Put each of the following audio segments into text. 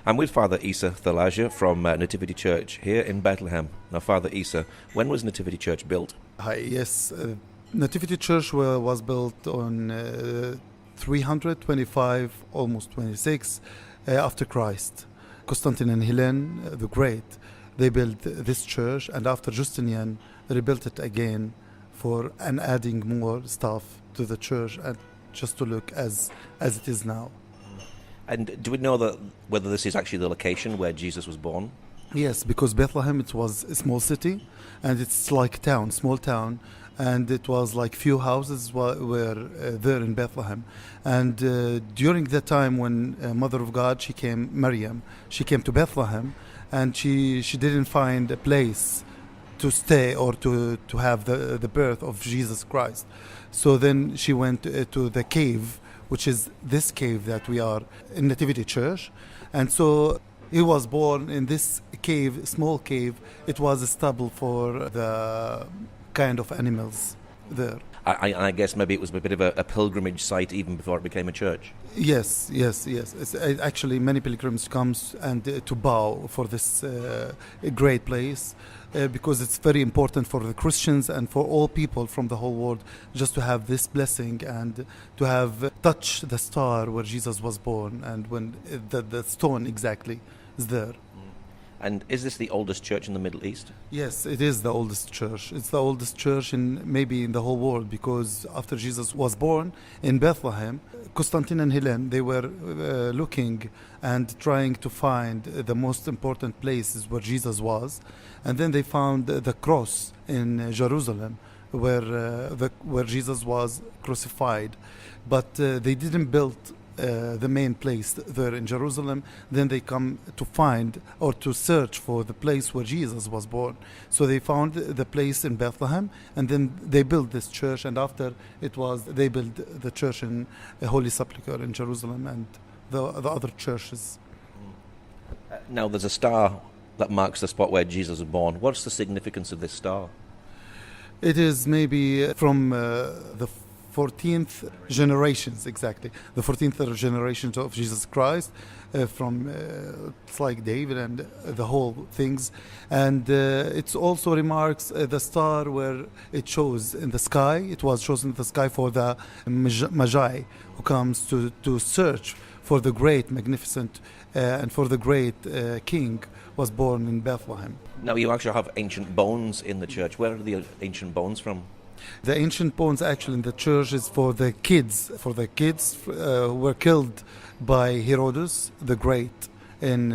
I'm with Father Issa from Nativity Church here in Bethlehem. Now, Father Issa, when was Nativity Church built? Hi, yes. Nativity Church was built on 325, almost 26, after Christ. Constantine and Helene the Great, they built this church, and after Justinian rebuilt it again and adding more stuff to the church and just to look as it is now. And do we know whether this is actually the location where Jesus was born? Yes, because Bethlehem, it was a small city, and it's like town, small town, and it was like few houses were there in Bethlehem. And during the time when Mother of God, Maryam, she came to Bethlehem, and she didn't find a place to stay or to have the birth of Jesus Christ. So then she went to the cave, which is this cave that we are in Nativity Church. And so he was born in this cave, small cave. It was a stable for the kind of animals there. I guess maybe it was a bit of a pilgrimage site even before it became a church. Yes. It's, actually, many pilgrims comes and to bow for this great place because it's very important for the Christians and for all people from the whole world just to have this blessing and to have touched the star where Jesus was born and when the stone exactly is there. And is this the oldest church in the Middle East? Yes, it is the oldest church. It's the oldest church maybe in the whole world because after Jesus was born in Bethlehem, Constantine and Helene, they were looking and trying to find the most important places where Jesus was. And then they found the cross in Jerusalem where Jesus was crucified. But they didn't build the main place there in Jerusalem. Then they come to find or to search for the place where Jesus was born. So they found the place in Bethlehem, and then they built this church, and after they built the church in Holy Sepulchre in Jerusalem and the other churches. Now there's a star that marks the spot where Jesus was born. What's the significance of this star? It is maybe from the 14th generations, exactly. The 14th generation of Jesus Christ, from it's like David and the whole things. And it also remarks the star where it shows in the sky. It was chosen in the sky for the Magi who comes to search for the great, magnificent, and for the great king was born in Bethlehem. Now you actually have ancient bones in the church. Where are the ancient bones from? The ancient bones actually in the church is for the kids. For the kids who were killed by Herodes the Great in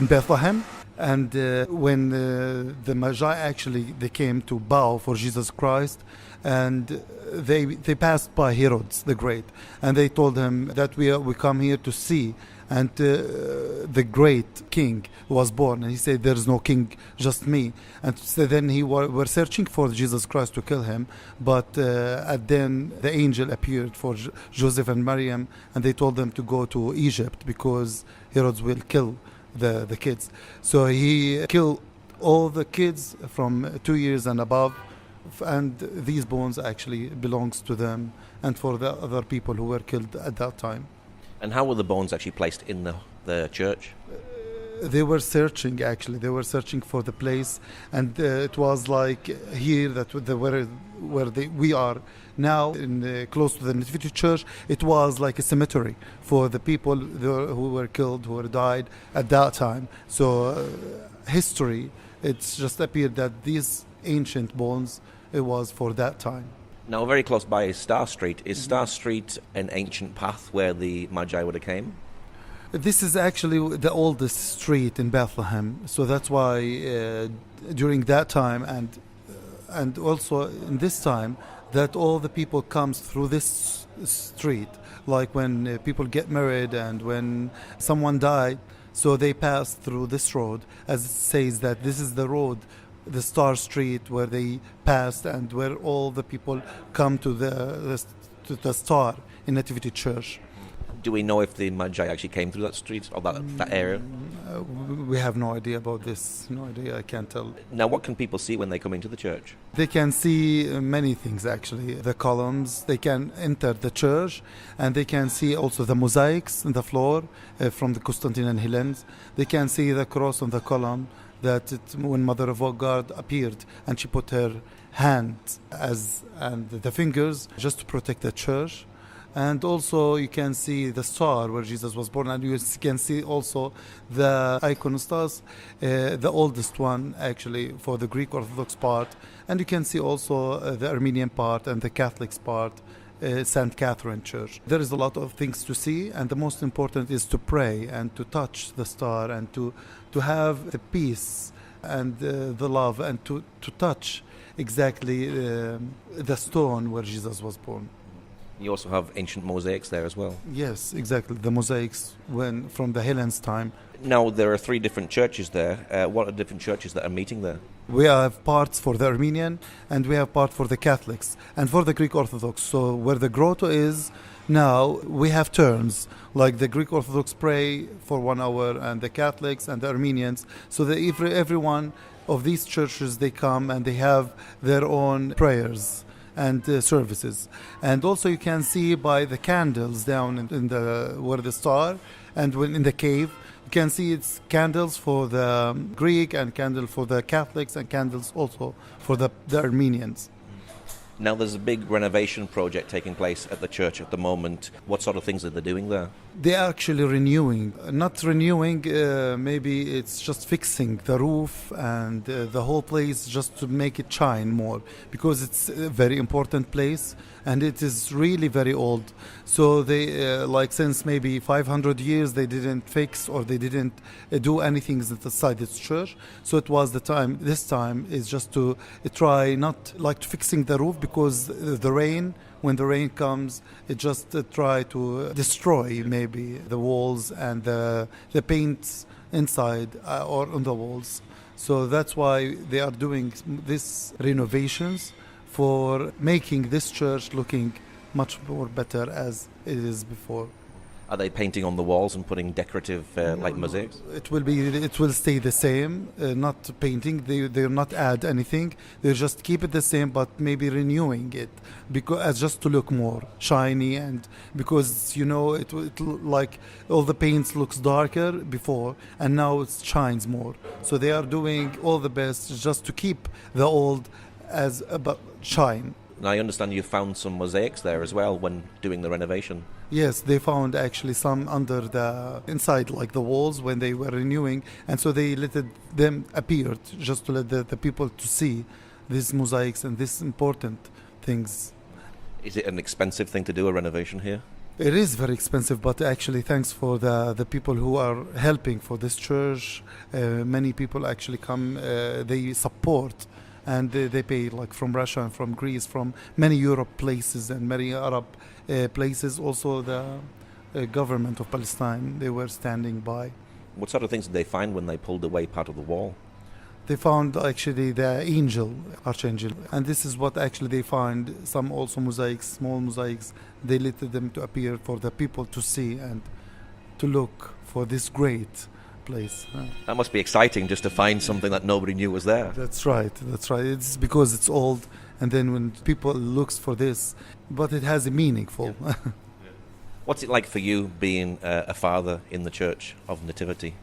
Bethlehem. And when the Magi actually they came to bow for Jesus Christ, and they passed by Herodes the Great, and they told him that we come here to see. And the great king was born, and he said, "There is no king, just me." And so then were searching for Jesus Christ to kill him, but then the angel appeared for Joseph and Maryam, and they told them to go to Egypt because Herod will kill the kids. So he killed all the kids from 2 years and above, and these bones actually belongs to them and for the other people who were killed at that time. And how were the bones actually placed in the church? They were searching, actually. They were searching for the place. And it was like here that we are now, close to the Nativity Church. It was like a cemetery for the people who were killed, who were died at that time. So history, it's just appeared that these ancient bones, it was for that time. Now, very close by is Star Street. Is Star Street an ancient path where the Magi would have came? This is actually the oldest street in Bethlehem. So that's why during that time and also in this time that all the people comes through this street. Like when people get married and when someone died, so they pass through this road, as it says that this is the road, the Star Street, where they passed and where all the people come to the star in Nativity Church. Do we know if the Magi actually came through that street or that area? We have no idea about this. No idea. I can't tell. Now, what can people see when they come into the church? They can see many things actually. The columns. They can enter the church, and they can see also the mosaics on the floor from the Constantine and Helens. They can see the cross on the column when Mother of God appeared, and she put her hand and the fingers just to protect the church. And also you can see the star where Jesus was born, and you can see also the iconostas, the oldest one actually for the Greek Orthodox part, and you can see also the Armenian part and the Catholics part, St. Catherine Church. There is a lot of things to see, and the most important is to pray and to touch the star and to have the peace and the love, and to touch exactly the stone where Jesus was born. You also have ancient mosaics there as well. Yes, exactly. The mosaics from the Hellenes time. Now, there are 3 different churches there. What are the different churches that are meeting there? We have parts for the Armenian, and we have part for the Catholics and for the Greek Orthodox. So where the grotto is now, we have turns. Like the Greek Orthodox pray for 1 hour, and the Catholics and the Armenians. So every one of these churches, they come and they have their own prayers and services. And also you can see by the candles down in the where the star, and when in the cave, you can see it's candles for the Greek and candle for the Catholics and candles also for the Armenians. Now, there's a big renovation project taking place at the church at the moment. What sort of things are they doing there? They're actually renewing. Not renewing, maybe it's just fixing the roof and the whole place just to make it shine more, because it's a very important place and it is really very old. So they, since maybe 500 years, they didn't fix or they didn't do anything inside its church. So it was this time is just to try not like fixing the roof, because when the rain comes, it just try to destroy maybe the walls and the paints inside or on the walls. So that's why they are doing these renovations for making this church looking much more better as it is before. Are they painting on the walls and putting decorative mosaics? It will stay the same, not painting. They'll not add anything. They just keep it the same, but maybe renewing it because just to look more shiny, and because it like all the paints looks darker before, and now it shines more. So they are doing all the best just to keep the old as about shine. Now, I understand you found some mosaics there as well when doing the renovation. Yes, they found actually some under inside like the walls when they were renewing, and so they let them appear just to let the people to see these mosaics and these important things. Is it an expensive thing to do, a renovation here? It is very expensive, but actually thanks for the people who are helping for this church. Many people actually come, they support, and they pay like from Russia and from Greece, from many Europe places and many Arab places. Also the government of Palestine, they were standing by. What sort of things did they find when they pulled away part of the wall? They found actually the archangel, and this is what actually they find. Some also mosaics, small mosaics, they let them to appear for the people to see and to look for this great place. That must be exciting, just to find something that nobody knew was there. That's right. It's because it's old, and then when people looks for this, but it has a meaningful. Yeah. What's it like for you being a father in the Church of Nativity?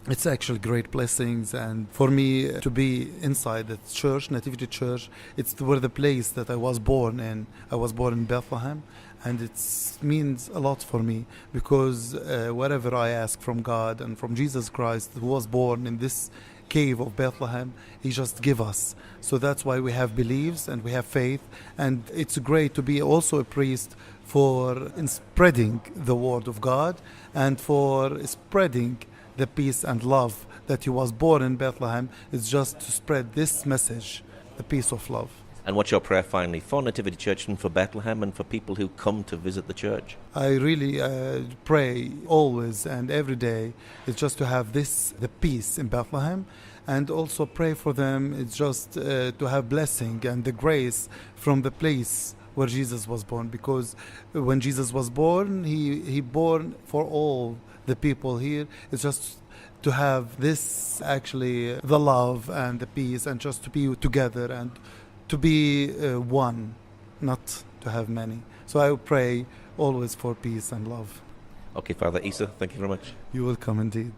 It's actually great blessings, and for me to be inside the church, Nativity Church, it's where the place that I was born in. I was born in Bethlehem, and it means a lot for me, because whatever I ask from God and from Jesus Christ, who was born in this cave of Bethlehem, he just give us. So that's why we have beliefs and we have faith, and it's great to be also a priest for spreading the word of God and for spreading the peace and love that he was born in Bethlehem. Is just to spread this message, the peace of love. And what's your prayer finally for Nativity Church and for Bethlehem and for people who come to visit the church? I really pray always and every day is just to have the peace in Bethlehem, and also pray for them. It's just to have blessing and the grace from the place where Jesus was born, because when Jesus was born, he born for all the people here. It's just to have this, actually, the love and the peace, and just to be together and to be one, not to have many. So I pray always for peace and love. Okay, Father Issa, thank you very much. You will come indeed.